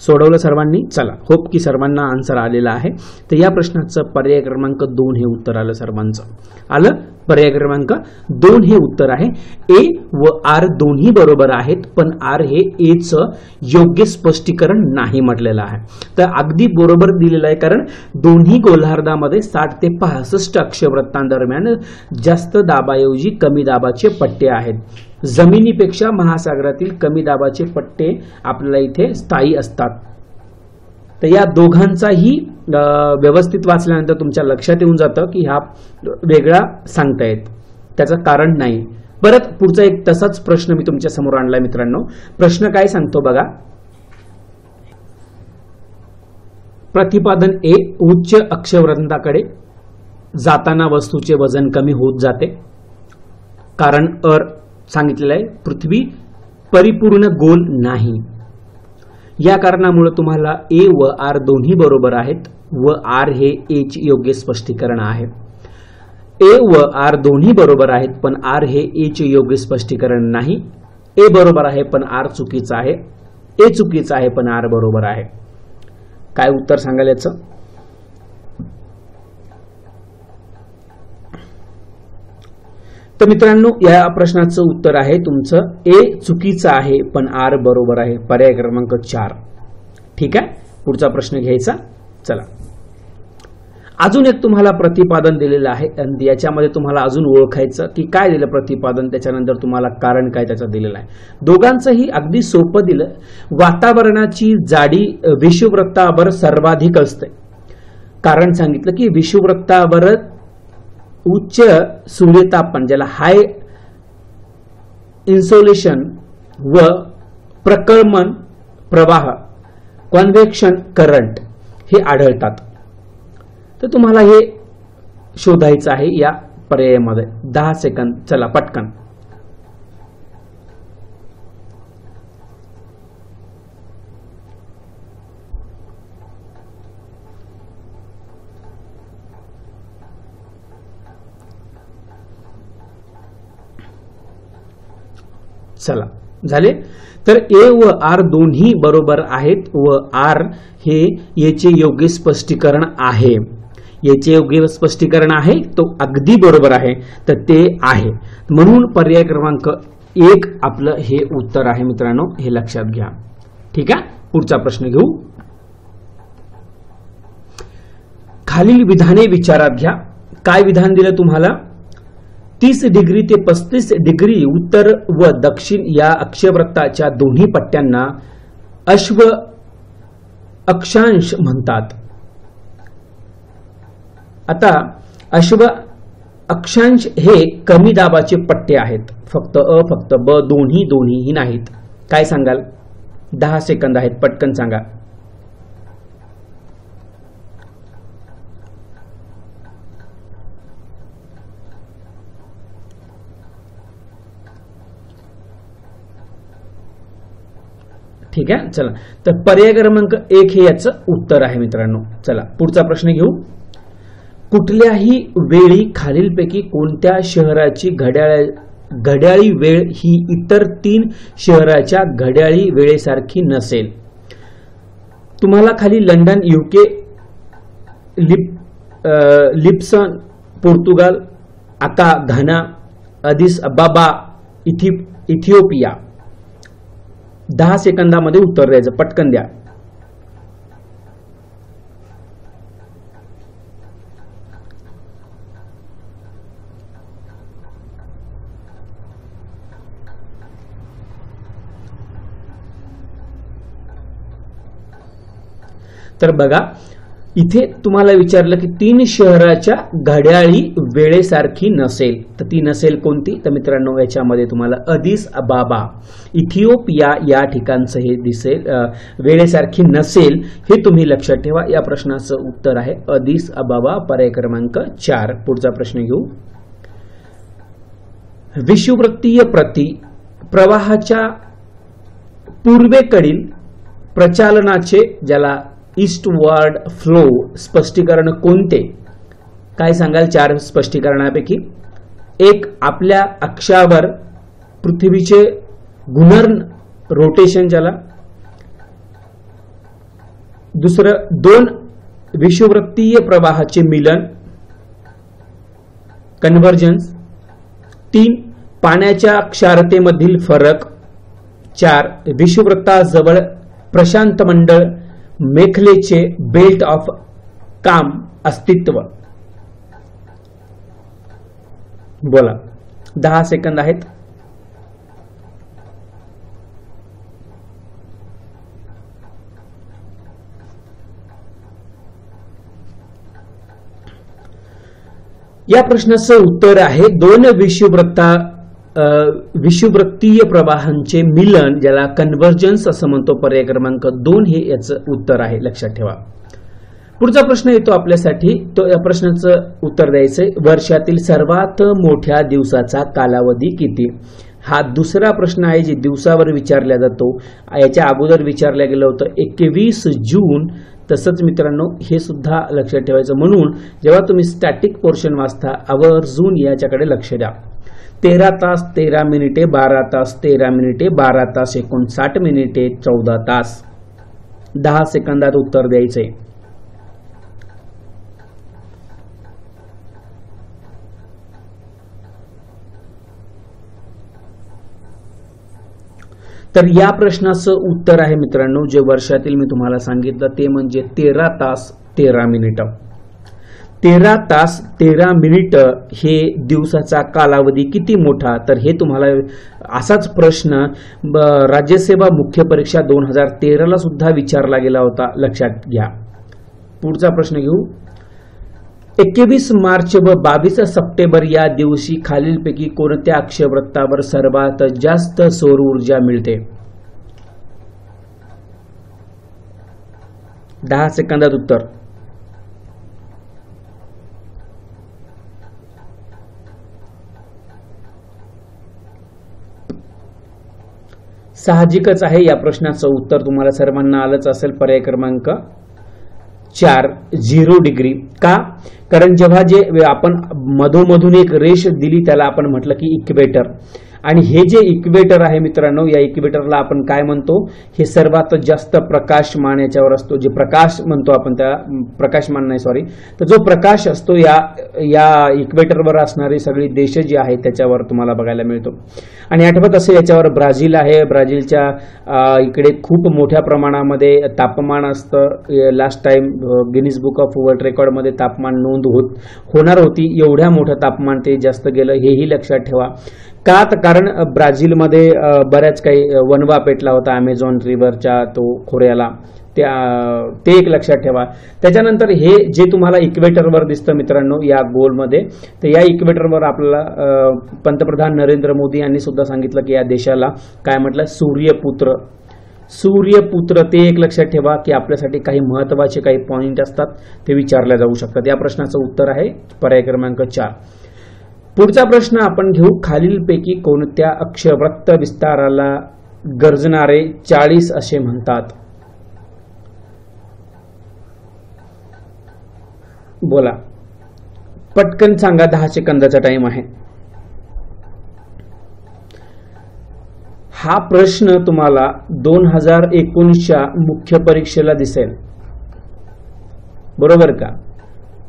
सोडवलं सर्वांनी? चला, होप की सर्वांना आन्सर आलेला आहे. तर या प्रश्नाचं पर्याय क्रमांक 2 हे उत्तर आलं सर्वांचं. आलं, पर्याय क्रमांक 2 हे उत्तर आहे. ए व आर दोन्ही बरोबर आहेत, पण आर हे ए चं योग्य स्पष्टीकरण नाही म्हटलेलं आहे. तर अगदी बरोबर दिलेलं आहे, कारण दोन्ही गोलार्धामध्ये 60 ते 65 अक्षवृत्तांदरम्यान जास्त दाबाऐवजी कमी दाबाचे पट्टे आहेत. जमिनीपेक्षा महासागरातील कमी दाबाचे पट्टे आपल्याला इथे स्थायी असतात. तर या दोघांचाही व्यवस्थित वाचल्यानंतर तुमच्या लक्षात येऊन जातं की हा वेगळा सांगतायत, त्याचं कारण नाही. परत पुढचा एक तसाच प्रश्न मी तुमच्या समोर आणलाय मित्रांनो. प्रश्न काय सांगतो बघा, प्रतिपादन ए, उच्च अक्षवृत्ताकडे जाताना वस्तूचे वजन कमी होत जाते. कारण सांगितलेलं आहे, पृथ्वी परिपूर्ण गोल नाही. या कारणामुळे तुम्हाला ए व आर दोन्ही बरोबर आहेत व आर हे ए चे योग्य स्पष्टीकरण आहे. ए व आर दोन्ही बरोबर आहेत, पण आर हे ए चे योग्य स्पष्टीकरण नाही. ए बरोबर आहे पण आर चुकीचा आहे. ए चुकीचा आहे पण आर बरोबर आहे. काय उत्तर सांगाल याचं? तर मित्रांनो, या प्रश्नाचं उत्तर आहे तुमचं ए चुकीचं आहे पण आर बरोबर आहे. पर्याय क्रमांक 4. ठीक आहे, पुढचा प्रश्न घ्यायचा. चला, अजून एक तुम्हाला प्रतिपादन दिलेलं आहे आणि याच्यामध्ये तुम्हाला अजून ओळखायचं की काय दिलं प्रतिपादन, त्याच्यानंतर तुम्हाला कारण काय त्याचं दिलेलं आहे. दोघांचंही अगदी सोपं दिलं. वातावरणाची जाडी विषुववृत्तावर सर्वाधिक असते. कारण सांगितलं की विषुववृत्तावर उच्च सूर्यतापमान, ज्याला हाय इन्सोलेशन व प्रकर्मन प्रवाह, कन्व्हेक्शन करंट हे आढळतात. तर तुम्हाला हे शोधायचं आहे या पर्यायामध्ये. 10 सेकंद, चला पटकन. चला, झाले. तर ए व आर दोन्ही बरोबर आहेत व आर हे याचे योग्य स्पष्टीकरण आहे. याचे योग्य स्पष्टीकरण आहे, तो अगदी बरोबर आहे, तर ते आहे. म्हणून पर्याय क्रमांक 1 आपलं हे उत्तर आहे मित्रांनो, हे लक्षात घ्या. ठीक आहे, पुढचा प्रश्न घेऊ. खालील विधाने विचारात घ्या. काय विधान दिलं तुम्हाला? 30 डिग्री ते 35 डिग्री उत्तर व दक्षिण या अक्षवृत्ताच्या दोन्ही पट्ट्यांना अश्व अक्षांश म्हणतात. आता अश्व अक्षांश हे कमी दाबाचे पट्टे आहेत. फक्त अ, फक्त ब, दोन्हीही नाहीत. काय सांगाल? 10 सेकंद आहेत, पटकन सांगा. ठीक आहे. चला, तर पर्याय क्रमांक 1 हे याचं उत्तर आहे मित्रांनो. चला पुढचा प्रश्न घेऊ. कुठल्याही वेळी खालीलपैकी कोणत्या शहराची घड्याळी वेळ ही इतर 3 शहराच्या घड्याळी वेळेसारखी नसेल? तुम्हाला खाली लंडन UK, लिस्बन पोर्तुगाल, आका घाना, अदिस अबाबा इथिओपिया. 10 सेकंदामध्ये उत्तर द्यायचं, पटकन द्या. तर बघा, इथे तुम्हाला विचारलं की 3 शहराच्या घड्याळी वेळेसारखी नसेल, तर ती नसेल कोणती? तर मित्रांनो याच्यामध्ये तुम्हाला अदिस अबाबा इथिओपिया या ठिकाणचं हे दिसेल, वेळेसारखी नसेल हे तुम्ही लक्षात ठेवा. या प्रश्नाचं उत्तर आहे अदिस अबाबा, पर्याय क्रमांक 4. पुढचा प्रश्न घेऊ. विषुववृत्तीय प्रवाहाच्या पूर्वेकडील प्रचालनाचे, ज्याला ईस्टवर्ड फ्लो, स्पष्टीकरण कोणते? काय सांगाल 4 स्पष्टीकरणापैकी? 1, आपल्या अक्षावर पृथ्वीचे घूर्णन, रोटेशन ज्याला. दुसरं 2, विषुववृत्तीय प्रवाहाचे मिलन, कन्व्हर्जन्स. 3, पाण्याच्या क्षारतेमधील फरक. 4, विषुववृत्ताजवळ प्रशांत मंडळ मेखलेचे बेल्ट ऑफ काम अस्तित्व. बोला, 10 सेकंद आहेत. या प्रश्नाचं उत्तर आहे 2 विषुववृत्तीय प्रवाहांचे मिलन, ज्याला कन्व्हर्जन्स असं म्हणतो. पर्याय क्रमांक 2 हे याचं उत्तर आहे, लक्षात ठेवा. पुढचा प्रश्न येतो आपल्यासाठी, तो या प्रश्नाचं उत्तर द्यायचंय. वर्षातील सर्वात मोठ्या दिवसाचा कालावधी किती? हा दुसरा प्रश्न आहे जे दिवसावर विचारला जातो. याच्या अगोदर विचारलं गेलं होतं 21 जून. तसंच मित्रांनो हे सुद्धा लक्षात ठेवायचं. म्हणून जेव्हा तुम्ही स्टॅटिक पोर्शन वाचता आवर्जून याच्याकडे लक्ष द्या. 13 तास 13 मिनिटे, 12 तास 13 मिनिटे, 12 तास 59 मिनिटे, 14 तास. 10 सेकंदात उत्तर द्यायचे. तर या प्रश्नाचं उत्तर आहे मित्रांनो, जे वर्षातील मी तुम्हाला सांगितलं ते म्हणजे 13 तास 13 मिनिटं. 13 तास 13 मिनिटं हे दिवसाचा कालावधी किती मोठा? तर हे तुम्हाला असाच प्रश्न राज्यसेवा मुख्य परीक्षा 2013 ला सुद्धा विचारला गेला होता, लक्षात घ्या. पुढचा प्रश्न घेऊ. 21 मार्च व 22 सप्टेंबर या दिवशी खालीलपैकी कोणत्या अक्षवृत्तावर सर्वात जास्त सौर ऊर्जा मिळते? 10 सेकंदात उत्तर. साहजिकच आहे, या प्रश्नाचं उत्तर तुम्हाला सर्वांना आलंच असेल. पर्याय क्रमांक 4, 0 डिग्री. का? कारण जेव्हा जे आपण मधोमधून एक रेष दिली त्याला आपण म्हटलं की इक्वेटर. आणि हे जे इक्वेटर आहे मित्रांनो, या इक्वेटरला आपण काय म्हणतो? हे सर्वात जास्त प्रकाशमान याच्यावर असतो. जे प्रकाश म्हणतो आपण त्या प्रकाशमान नाही, सॉरी, तर जो प्रकाश असतो या इक्वेटरवर असणारी सगळी देश जी आहेत त्याच्यावर तुम्हाला बघायला मिळतो. आणि आठवत असेल याच्यावर ब्राझील आहे. ब्राझीलच्या इकडे खूप मोठ्या प्रमाणामध्ये तापमान असतं. Last time Guinness book of world रेकॉर्डमध्ये तापमान नोंद होणार होती. एवढ्या मोठं तापमान ते जास्त गेलं, हेही लक्षात ठेवा. का? कारण ब्राझीलमध्ये बऱ्याच काही वणवा पेटला होता अमेझॉन रिव्हरच्या तो खोऱ्याला. ते एक लक्षात ठेवा. त्याच्यानंतर हे जे तुम्हाला इक्वेटरवर दिसतं मित्रांनो या गोलमध्ये, तर या इक्वेटरवर आपल्याला पंतप्रधान नरेंद्र मोदी यांनी सुद्धा सांगितलं की या देशाला काय म्हटलं? सूर्यपुत्र. ते एक लक्षात ठेवा की आपल्यासाठी काही महत्वाचे काही पॉइंट असतात ते विचारले जाऊ शकतात. या प्रश्नाचं उत्तर आहे पर्याय क्रमांक 4. पुढचा प्रश्न आपण घेऊ. खालीलपैकी कोणत्या अक्षवृत्त विस्ताराला गरजणारे 40 असे म्हणतात? बोला पटकन सांगा, 10 सेकंदाचा टाइम आहे. हा प्रश्न तुम्हाला 2019च्या मुख्य परीक्षेला दिसेल, बरोबर का?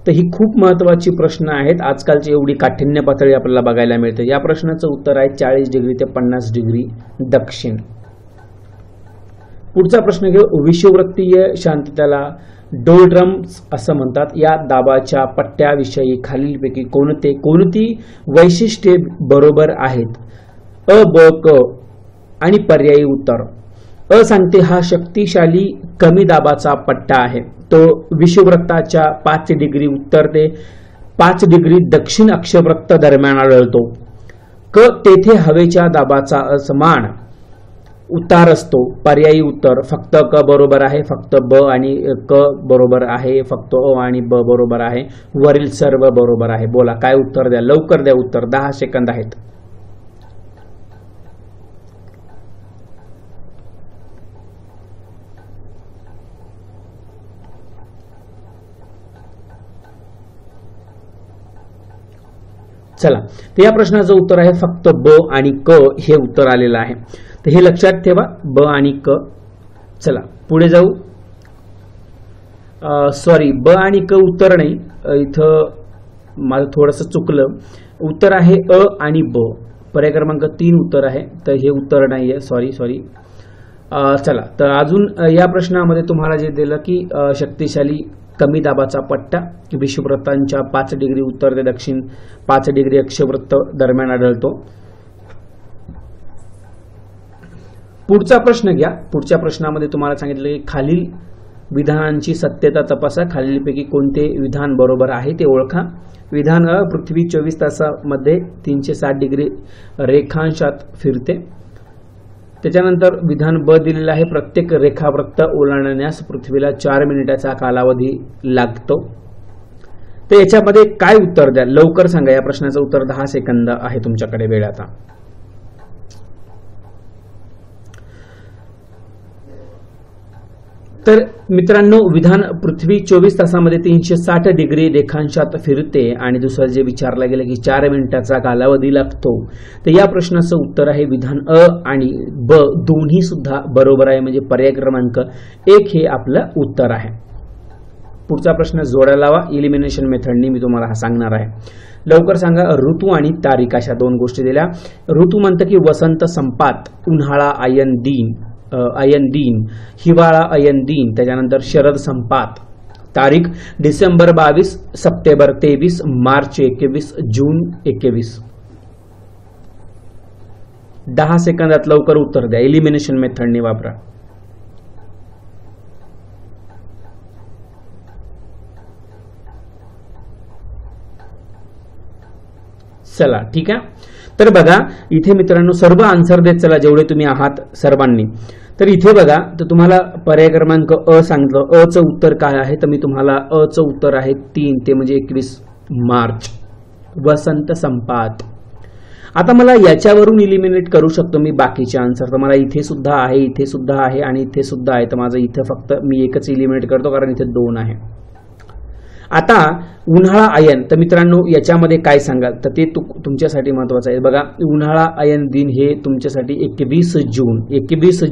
तर ही खूप महत्वाची प्रश्न आहेत. आजकालची एवढी काठिण्य पातळी आपल्याला बघायला मिळते. या प्रश्नाचं उत्तर आहे 40 डिग्री ते 50 डिग्री दक्षिण. पुढचा प्रश्न घेऊ. विषुववृत्तीय शांततेला डोलड्रम्स असं म्हणतात. या दाबाच्या पट्ट्याविषयी खालीलपैकी कोणती वैशिष्ट्ये बरोबर आहेत? अ, ब, क आणि पर्यायी उत्तर. अ सांगते हा शक्तिशाली कमी दाबाचा पट्टा आहे. तो विषुववृत्ताच्या 5 डिग्री उत्तर ते 5 डिग्री दक्षिण अक्षवृत्त दरम्यान आढळतो. क तेथे हवेच्या दाबाचा असमान उतार असतो. पर्यायी उत्तर फक्त क बरोबर आहे, फक्त ब आणि क बरोबर आहे, फक्त अ आणि ब बरोबर आहे, वरील सर्व बरोबर आहे. बोला काय उत्तर द्या, लवकर द्या उत्तर, 10 सेकंद आहेत. चला, तर या प्रश्नाचं उत्तर आहे फक्त ब आणि क हे उत्तर आलेलं आहे. तर हे लक्षात ठेवा, ब आणि क. चला पुढे जाऊ. सॉरी, ब आणि क उत्तर नाही, इथं माझं थोडंसं चुकलं. उत्तर आहे अ आणि ब. पर्याय क्रमांक 3 उत्तर आहे, तर हे उत्तर नाही आहे. सॉरी. चला, तर अजून या प्रश्नामध्ये तुम्हाला जे दिलं की शक्तिशाली कमी दाबाचा पट्टा विषुववृत्तांच्या 5 डिग्री उत्तर ते दक्षिण 5 डिग्री अक्षवृत्त दरम्यान आढळतो. पुढचा प्रश्न घ्या. पुढच्या प्रश्नामध्ये तुम्हाला सांगितलं की खालील विधानांची सत्यता तपासा. खालीलपैकी कोणते विधान बरोबर आहे ते ओळखा. विधान अ, पृथ्वी 24 तासामध्ये 360 डिग्री रेखांशात फिरते. त्याच्यानंतर विधान ब दिलेलं आहे, प्रत्येक रेखावृत्त ओलांडण्यास पृथ्वीला 4 मिनिटाचा कालावधी लागतो. तर याच्यामध्ये काय उत्तर द्या, लवकर सांगा. या प्रश्नाचं उत्तर 10 सेकंद आहे तुमच्याकडे वेळ आता. तर मित्रांनो, विधान पृथ्वी 24 तासामध्ये 360 डिग्री रेखांशात फिरते आणि दुसरं जे विचारलं गेलं की 4 मिनिटाचा कालावधी लागतो. तर या प्रश्नाचं उत्तर आहे विधान अ आणि ब दोन्ही सुद्धा बरोबर आहे, म्हणजे पर्याय क्रमांक 1 हे आपलं उत्तर आहे. पुढचा प्रश्न जोड्या लावा. इलिमिनेशन मेथडनी मी तुम्हाला हा सांगणार आहे. लवकर सांगा. ऋतू आणि तारीख अशा 2 गोष्टी दिल्या. ऋतू म्हणतं की वसंत संपात, उन्हाळा अयन दिन, हिवाळा अयन दिन, त्याच्यानंतर शरद संपात. तारीख डिसेंबर 22, सप्टेंबर 23, मार्च 21, जून 21. 10 सेकंदात लवकर उत्तर द्या. एलिमिनेशन मेथडने वापरा. चला ठीक आहे. तर बघा इथे मित्रांनो सर्व आन्सर देत चला जेवढे तुम्ही आहात सर्वांनी. तर इथे बघा, तर तुम्हाला पर्याय क्रमांक अ सांगितलं. अ चं उत्तर काय आहे, तर मी तुम्हाला अ चं उत्तर आहे 3, ते म्हणजे 21 मार्च, वसंत संपात. आता मला याच्यावरून इलिमिनेट करू शकतो मी बाकीचे आन्सर. तर मला इथे सुद्धा आहे, इथे सुद्धा आहे आणि इथे सुद्धा आहे. तर माझं इथे फक्त मी एकच इलिमिनेट करतो कारण इथे 2 आहे. आता उन्हाळा अयन, तर मित्रांनो याच्यामध्ये काय सांगाल, तर ते तुमच्यासाठी महत्वाचं आहे. बघा उन्हाळा अयन दिन हे तुमच्यासाठी 21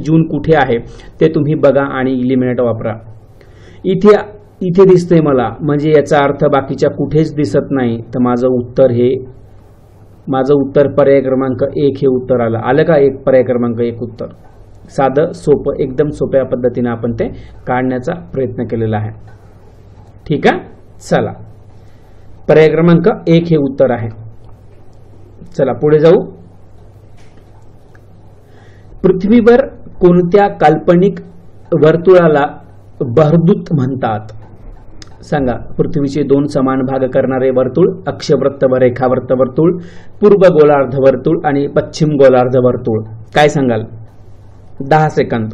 जून कुठे आहे ते तुम्ही बघा आणि इलिमिनेट वापरा. इथे दिसतंय मला, म्हणजे याचा अर्थ बाकीच्या कुठेच दिसत नाही. तर माझं उत्तर पर्याय क्रमांक 1 हे उत्तर आलं का? एक पर्याय क्रमांक 1 उत्तर. साधं सोपं, एकदम सोप्या पद्धतीने आपण ते काढण्याचा प्रयत्न केलेला आहे. ठीक आहे. चला, पर्याय क्रमांक 1 हे उत्तर आहे. चला पुढे जाऊ. पृथ्वीवर कोणत्या काल्पनिक वर्तुळाला बहरदूत म्हणतात? सांगा. पृथ्वीचे 2 समान भाग करणारे वर्तुळ, अक्षवृत्त व रेखावृत्त वर्तुळ, पूर्व गोलार्ध वर्तुळ आणि पश्चिम गोलार्ध वर्तुळ. काय सांगाल? 10 सेकंद.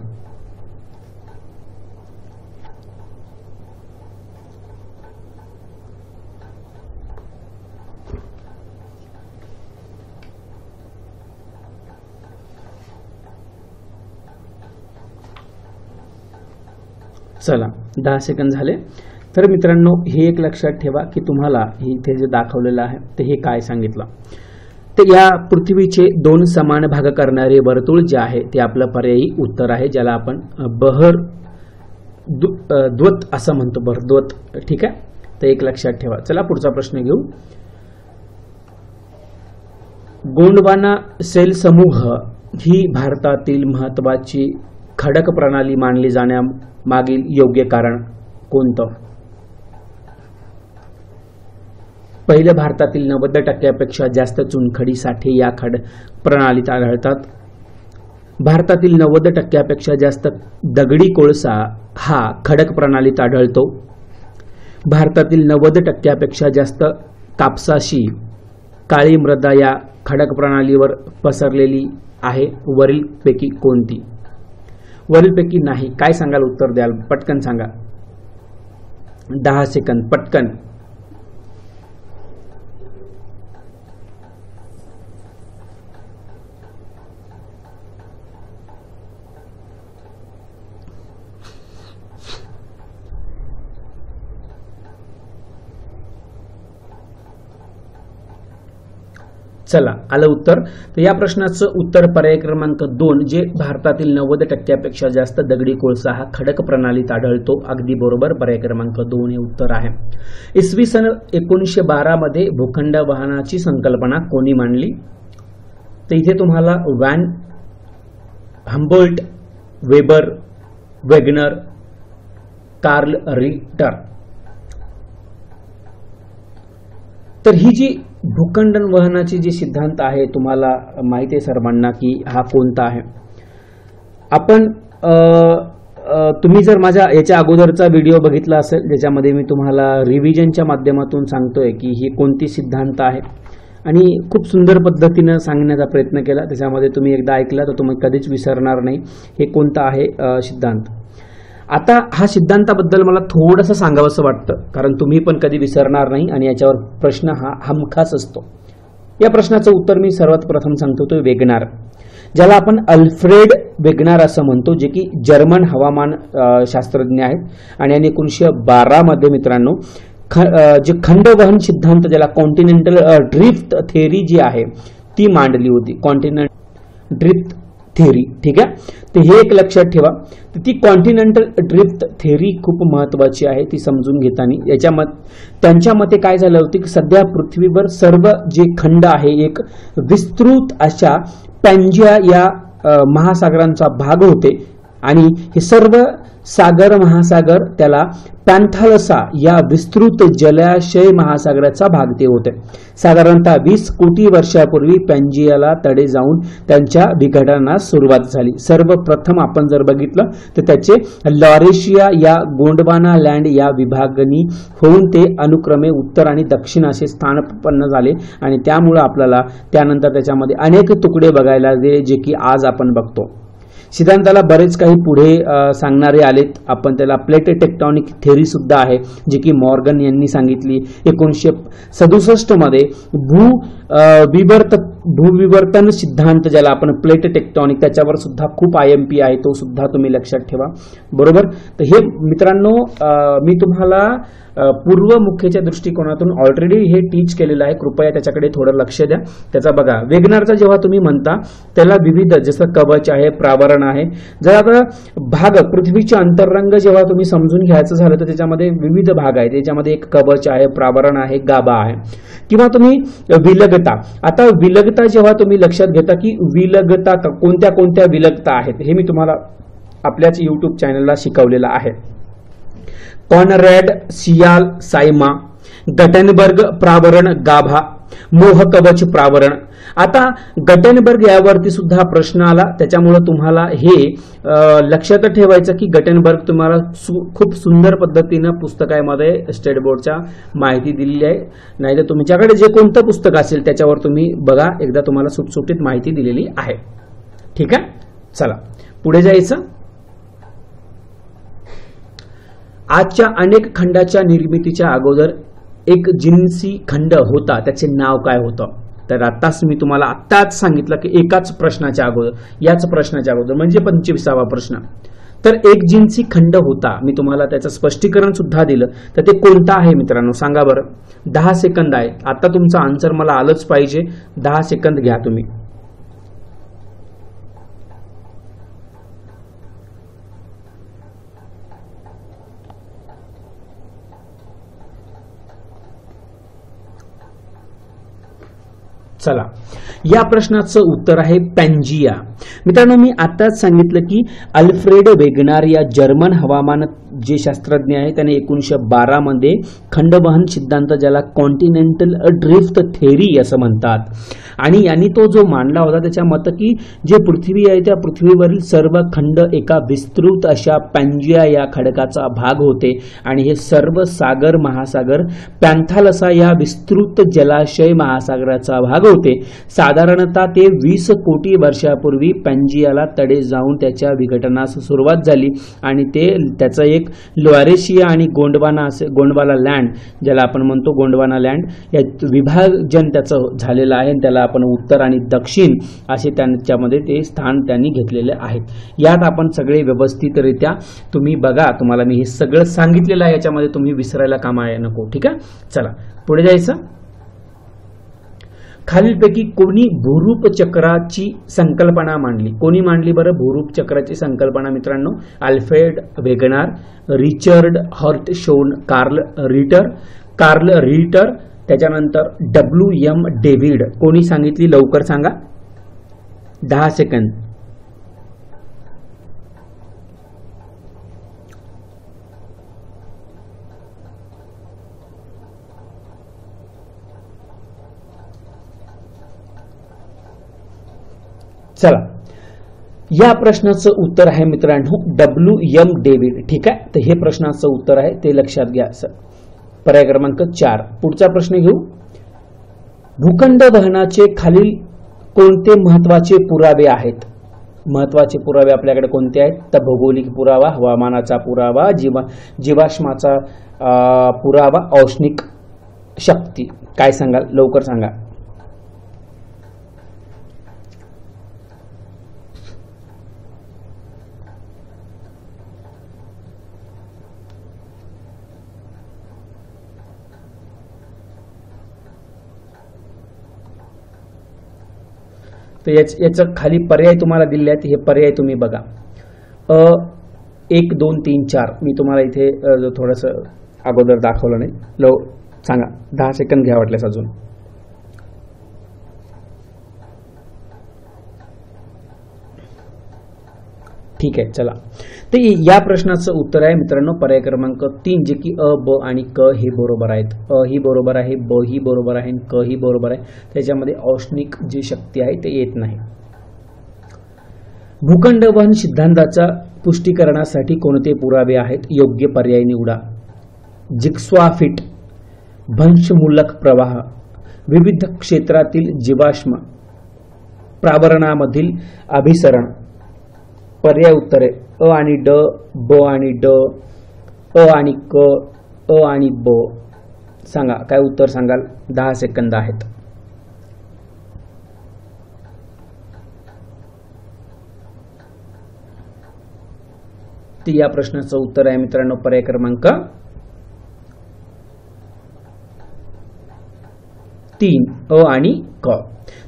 चला 10 सेकंद झाले. तर मित्रांनो हे एक लक्षात ठेवा की तुम्हाला इथे जे दाखवलेलं आहे ते हे काय सांगितलं, तर या पृथ्वीचे 2 समान भाग करणारे वर्तुळ जे आहे ते आपलं पर्यायी उत्तर आहे, ज्याला आपण द्वत असं म्हणतो, बहरद्वत. ठीक आहे, तर एक लक्षात ठेवा. चला पुढचा प्रश्न घेऊ. गोंडवाना सेल समूह ही भारतातील महत्वाची खडक प्रणाली मानली जाण्यामागील योग्य कारण कोणतं? पहिलं, भारतातील 90% जास्त चुनखडी साठे या खडक प्रणालीत आढळतात. भारतातील 90% जास्त दगडी कोळसा हा खडक प्रणालीत आढळतो. भारतातील 90% जास्त कापसाशी काळी मृदा या खडक प्रणालीवर पसरलेली आहे. वरीलपैकी कोणती? वरीलपैकी नाही. काय सांगाल, उत्तर द्याल, पटकन सांगा. 10 सेकंद पटकन. चला आलं उत्तर. तर या प्रश्नाचं उत्तर पर्याय क्रमांक 2, जे भारतातील 90% जास्त दगडी कोळसा हा खडक प्रणालीत आढळतो. अगदी बरोबर, पर्याय क्रमांक 2 हे उत्तर आहे. इसवी सन 1912 मध्ये भूखंड वहनाची संकल्पना कोणी मांडली? तर इथे तुम्हाला von Humboldt, Weber, Wegener, Karl Ritter. तर ही जी भूखंड वहनाची जी सिद्धांत आहे तुम्हाला माहिती आहे सर्वांना की हा कोणता आहे. आपण तुम्ही जर माझ्या याच्या अगोदरचा व्हिडिओ बघितला असेल ज्याच्यामध्ये मी तुम्हाला रिव्हिजनच्या माध्यमातून सांगतोय की ही कोणती सिद्धांत आहे आणि खूप सुंदर पद्धतीनं सांगण्याचा प्रयत्न केला. त्याच्यामध्ये तुम्ही एकदा ऐकला तर तुम्ही कधीच विसरणार नाही हे कोणता आहे सिद्धांत. आता हा सिद्धांताबद्दल मला थोडंसं सांगावंसं वाटतं, कारण तुम्ही पण कधी विसरणार नाही आणि याच्यावर प्रश्न हा हमखास असतो. या प्रश्नाचं उत्तर मी सर्वात प्रथम सांगतो, तो वेगनार, ज्याला आपण अल्फ्रेड वेगनार असं म्हणतो, जे की जर्मन हवामान शास्त्रज्ञ आहेत आणि 1912 मध्ये मित्रांनो जे खंडवहन सिद्धांत, ज्याला कॉन्टिनेंटल ड्रिफ्ट थेअरी जी आहे ती मांडली होती. Continental drift theory. ठीक आहे, तर हे एक लक्षात ठेवा. तर ती कॉन्टिनेंटल ड्रिफ्ट थेअरी खूप महत्वाची आहे, ती समजून घेताना त्यांच्या मते काय झालं होतं की सध्या पृथ्वीवर सर्व जे खंड आहे एक विस्तृत अशा पॅन्जिया या महासागरांचा भाग होते आणि हे सर्व सागर महासागर त्याला पॅन्थालसा या विस्तृत जलाशय महासागराचा भाग ते होते. साधारणतः 20 कोटी वर्षापूर्वी पॅन्जियाला तडे जाऊन त्यांच्या विघटनास सुरुवात झाली. सर्वप्रथम आपण जर बघितलं तर त्याचे लॉरेशिया या गोंडवाना लँड या विभागणी होऊन ते अनुक्रमे उत्तर आणि दक्षिण असे स्थानपन्न झाले आणि त्यामुळे आपल्याला त्यानंतर त्याच्यामध्ये अनेक तुकडे बघायला दिले, जे की आज आपण बघतो. सिद्धांताला बरेच काही पुढे सांगणारे आलेत. आपण त्याला प्लेट टेक्टॉनिक थेअरी सुद्धा आहे, जे की मॉर्गन यांनी सांगितली. 1967 मध्ये भूविवर्तन सिद्धांत, ज्याला आपण प्लेट टेक्टॉनिक, त्याच्यावर सुद्धा खूप IMP आहे, तो सुद्धा तुम्ही लक्षात ठेवा. बरोबर. तर हे मित्रांनो मी तुम्हाला पूर्व मुख्यच्या दृष्टिकोनातून ऑलरेडी हे टीच केलेलं आहे, कृपया त्याच्याकडे थोडं लक्ष द्या. त्याचा बघा, वेगनारचा जेव्हा तुम्ही म्हणता त्याला विविध, जसं कवच आहे, प्रावरण आहे. जर आता भाग पृथ्वीचे अंतरंग जेव्हा तुम्ही समजून घ्यायचं झालं तर त्याच्यामध्ये विविध भाग आहेत. त्याच्यामध्ये एक कवच आहे, प्रावरण आहे, गाभा आहे, किंवा तुम्ही विलगता. आता विलगता जेव्हा तुम्ही लक्षात घेता की विलगता कोणत्या कोणत्या विलगता आहेत, हे मी तुम्हाला आपल्याच YouTube चॅनलला शिकवलेलं आहे. कॉनरॅड सियाल सायमा, गटेनबर्ग प्रावरण गाभा, मोह कवच प्रावरण. आता गटेनबर्ग यावरती सुद्धा प्रश्न आला, त्याच्यामुळे तुम्हाला हे लक्षात ठेवायचं की गटेनबर्ग तुम्हाला खूप सुंदर पद्धतीनं पुस्तकामध्ये स्टेट बोर्डच्या माहिती दिलेली आहे. नाहीतर तुमच्याकडे जे कोणतं पुस्तक असेल त्याच्यावर तुम्ही बघा, एकदा तुम्हाला सुटसुटीत माहिती दिलेली आहे. ठीक आहे, चला पुढे जायचं. आजच्या अनेक खंडाच्या निर्मितीच्या अगोदर एक जिन्सी खंड होता, त्याचे नाव काय होतं? तर आताच मी तुम्हाला आत्ताच सांगितलं की एकाच प्रश्नाच्या अगोदर, याच प्रश्नाच्या अगोदर म्हणजे 25वा प्रश्न. तर एक जिन्सी खंड होता, मी तुम्हाला त्याचं स्पष्टीकरण सुद्धा दिलं, तर ते कोणता आहे मित्रांनो सांगा बरं. 10 सेकंद आहे. आता तुमचा आन्सर मला आलंच पाहिजे. 10 सेकंद घ्या तुम्ही. चला, या प्रश्नाचं उत्तर आहे पॅन्जिया. मित्रांनो, मी आताच सांगितलं की अल्फ्रेड वेगनार या जर्मन हवामान जे शास्त्रज्ञ आहे त्याने 1912 मध्ये खंडवहन सिद्धांत, ज्याला कॉन्टिनेंटल ड्रिफ्ट थेरी असं म्हणतात, आणि यांनी तो जो मांडला होता त्याच्या मत की जे पृथ्वी आहे त्या पृथ्वीवरील सर्व खंड एका विस्तृत अशा पॅन्जिया या खडकाचा भाग होते, आणि हे सर्व सागर महासागर पॅन्थालसा या विस्तृत जलाशय महासागराचा भाग होते. साधारणतः ते 20 कोटी वर्षापूर्वी पॅन्जियाला तडे जाऊन त्याच्या विघटनास सुरुवात झाली, आणि त्याचं एक लॉरेशिया आणि गोंडवाना लँड, ज्याला आपण म्हणतो गोंडवाना लँड, या विभाजन त्याचं झालेलं आहे. त्याला आपण उत्तर आणि दक्षिण असे त्यांच्यामध्ये ते स्थान त्यांनी घेतलेले आहेत. यात आपण सगळे व्यवस्थितरित्या तुम्ही बघा, तुम्हाला मी हे सगळं सांगितलेलं आहे, याच्यामध्ये तुम्ही विसरायला कामा नको. ठीक आहे, चला पुढे जायचं. खालीलपैकी कोणी भूरूप चक्राची संकल्पना मांडली? कोणी मांडली बरं भूरूप चक्राची संकल्पना मित्रांनो? अल्फ्रेड वेगनार, रिचर्ड हर्टशोन, कार्ल रिटर, त्याच्यानंतर WM डेव्हिड. कोणी सांगितली लवकर सांगा. 10 सेकंद. चला, या प्रश्नाचं उत्तर आहे मित्रांनो WM डेव्हिड. ठीक आहे, तर हे प्रश्नाचं उत्तर आहे, ते लक्षात घ्या. पर्याय क्रमांक 4. पुढचा प्रश्न घेऊ. भूखंड वहनाचे खालील कोणते महत्वाचे पुरावे आहेत? महत्वाचे पुरावे आपल्याकडे कोणते आहेत? तर भौगोलिक पुरावा, हवामानाचा पुरावा, जीवाश्माचा पुरावा, औष्णिक शक्ती. काय सांगाल लवकर सांगा. तर याचं खाली पर्याय तुम्हाला दिले आहेत, हे पर्याय तुम्ही बघा. 1 2 3 4. मी तुम्हाला इथे थोडंसं अगोदर दाखवलं नाही. सांगा. 10 सेकंद घ्या वाटल्यास अजून. ठीक आहे, चला. तर या प्रश्नाचं उत्तर आहे मित्रांनो पर्याय क्रमांक 3, जे की अ, ब आणि क हे बरोबर आहेत. अ ही बरोबर आहे, ब ही बरोबर आहे, क ही बरोबर आहे. त्याच्यामध्ये औष्णिक जी शक्ती आहे ते येत नाही. भूखंड वहन सिद्धांताच्या पुष्टीकरणासाठी कोणते पुरावे आहेत? योग्य पर्याय निवडा. जिग्सॉ फिट, भंशमूलक प्रवाह, विविध क्षेत्रातील जीवाश्म, प्रावरणामधील अभिसरण. पर्याय उत्तरे अ आणि ड, ब आणि ड, अ आणि क, अ आणि ब. सांगा काय उत्तर सांगाल. 10 सेकंद आहेत. ते या प्रश्नाचं उत्तर आहे मित्रांनो पर्याय क्रमांक 3, अ आणि क.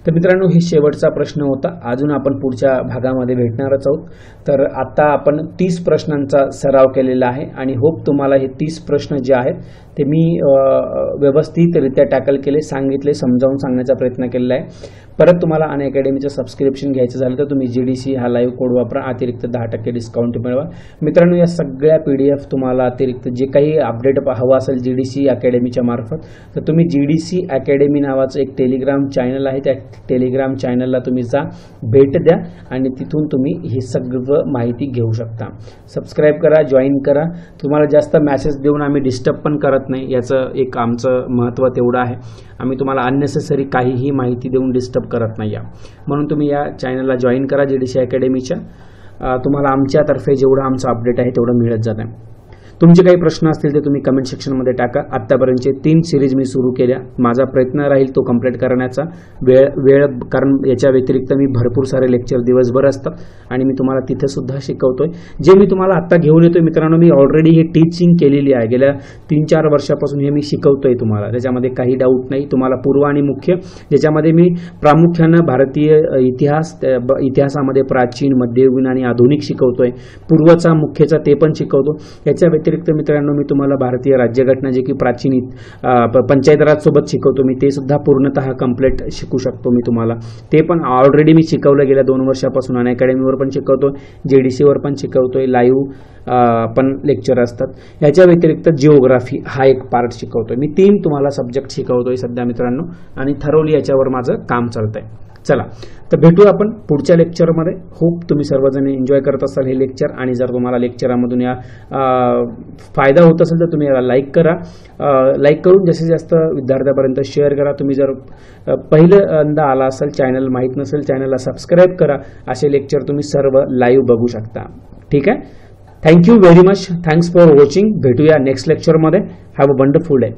तर मित्रांनो हे शेवटचा प्रश्न होता. अजून आपण पुढच्या भागामध्ये भेटणारच आहोत. तर आता आपण 30 प्रश्नांचा सराव केलेला आहे, आणि होप तुम्हाला हे 30 प्रश्न जे आहेत ते मी व्यवस्थितरित्या टॅकल केले, सांगितले, समजावून सांगण्याचा प्रयत्न केलेला आहे. परत तुम्हाला अनअकॅडमीचं सबस्क्रिप्शन घ्यायचं झालं तर तुम्ही GDC हा लाईव्ह कोड वापरा, अतिरिक्त 10% डिस्काउंट मिळवा. मित्रांनो या सगळ्या PDF तुम्हाला अतिरिक्त जे काही अपडेट हवं असेल GDC अकॅडमीच्या मार्फत, तर तुम्ही GDC अकॅडमी नावाचं एक टेलिग्राम चॅनल आहे, त्या टेलिग्राम चॅनलला तुम्ही जा, भेट द्या, आणि तिथून तुम्ही हे सगळं माहिती घेऊ शकता. सबस्क्राईब करा, जॉईन करा. तुम्हाला जास्त मॅसेज देऊन आम्ही डिस्टर्ब पण करत नाही, याचं एक आमचं महत्त्व तेवढं आहे. आम्ही तुम्हाला अननेसेसरी काहीही माहिती देऊन डिस्टर्ब करत नाही म्हणून तुम्ही या चॅनलला जॉईन करा GDC अकॅडमीच्या. तुम्हाला आमच्यातर्फे जेवढं आमचं अपडेट आहे तेवढं मिळत जातं. तुमचे काही प्रश्न असतील ते तुम्ही कमेंट सेक्शनमध्ये टाका. आत्तापर्यंतचे 3 सिरीज मी सुरू केल्या. माझा प्रयत्न राहील तो कंप्लीट करण्याचा. वेळ कारण याच्या व्यतिरिक्त मी भरपूर सारे लेक्चर दिवसभर असतात आणि मी तुम्हाला तिथे सुद्धा शिकवतोय. जे मी तुम्हाला आत्ता घेऊन येतोय मित्रांनो, मी ऑलरेडी हे टीचिंग केलेली आहे. गेल्या 3-4 वर्षापासून हे मी शिकवतोय तुम्हाला, त्याच्यामध्ये काही डाऊट नाही. तुम्हाला पूर्व आणि मुख्य, ज्याच्यामध्ये मी प्रामुख्यानं भारतीय इतिहासामध्ये प्राचीन, मध्ययुगीन आणि आधुनिक शिकवतोय. पूर्वचा, मुख्यचा ते पण शिकवतो. याच्या व्यतिरिक्त मित्रांनो मी तुम्हाला भारतीय राज्यघटना, जे की प्राचीन पंचायत राज सोबत शिकवतो मी, ते सुद्धा पूर्णतः कंप्लीट शिकू शकतो मी तुम्हाला. ते पण ऑलरेडी मी शिकवलं गेल्या 2 वर्षापासून. अनअकॅडमीवर पण शिकवतोय, JDCवर पण शिकवतोय, लाईव्ह पण लेक्चर असतात. याच्या व्यतिरिक्त जिओग्राफी हा एक पार्ट शिकवतोय मी. 3 तुम्हाला सब्जेक्ट शिकवतोय सध्या मित्रांनो आणि ठरवली याच्यावर माझं काम चालतंय. चला तर भेटू आपण पुढच्या लेक्चरमध्ये. होप तुम्ही सर्वजण एन्जॉय करत असाल हे लेक्चर, आणि जर तुम्हाला लेक्चरामधून या फायदा होत असेल तर तुम्ही याला लाईक करा. लाईक करून जास्तीत जास्त विद्यार्थ्यापर्यंत शेअर करा. तुम्ही जर पहिल्यांदा आला असाल, चॅनल माहीत नसेल, चॅनलला सबस्क्राईब करा. असे लेक्चर तुम्ही सर्व लाईव्ह बघू शकता. ठीक आहे. Thank you very much. Thanks for watching. भेटूया नेक्स्ट लेक्चरमध्ये. Have a wonderful day.